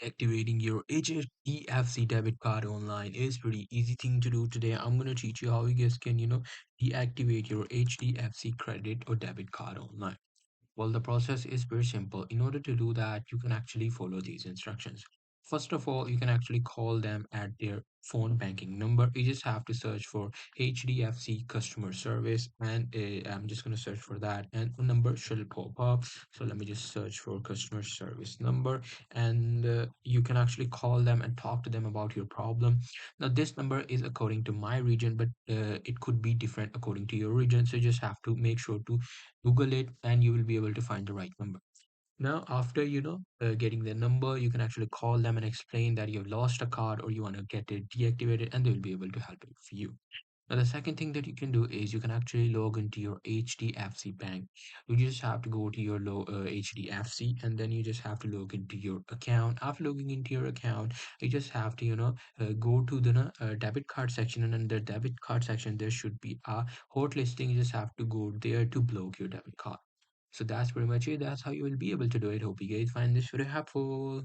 Activating your HDFC debit card online is pretty easy thing to do. Today I'm going to teach you how you guys can, deactivate your HDFC credit or debit card online. Well, the process is very simple. In order to do that, you can actually follow these instructions. First of all, you can actually call them at their phone banking number. You just have to search for HDFC customer service, and I'm just going to search for that, and a number should pop up. So let me just search for customer service number, and you can actually call them and talk to them about your problem. Now, this number is according to my region, but it could be different according to your region. So you just have to make sure to Google it and you will be able to find the right number. Now, after getting the number, you can actually call them and explain that you've lost a card or you want to get it deactivated, and they will be able to help it for you. Now, the second thing that you can do is you can actually log into your HDFC bank. You just have to go to your HDFC, and then you just have to log into your account. After logging into your account, you just have to, go to the debit card section, and under debit card section, there should be a hot listing. You just have to go there to block your debit card. So that's pretty much it. That's how you will be able to do it. Hope you guys find this very helpful.